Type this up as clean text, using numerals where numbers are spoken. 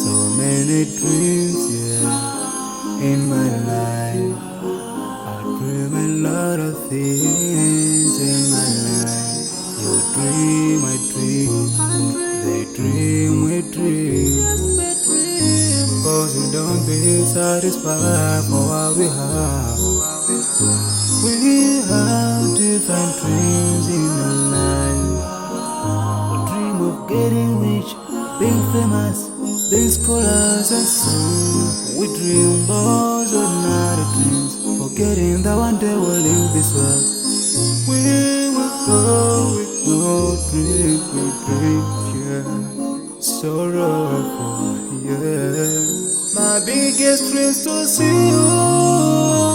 So many dreams, in my life. I dream a lot of things in my life. You dream, I dream. They dream, we dream. Cause we don't be satisfied for what we have. We have different dreams in our life. We dream of getting rich, being famous, being scholars and so. We dream those ordinary dreams, forgetting that one day we'll leave this world. We will go with no dream, yeah. Sorrowful, yeah. My biggest dream is to see you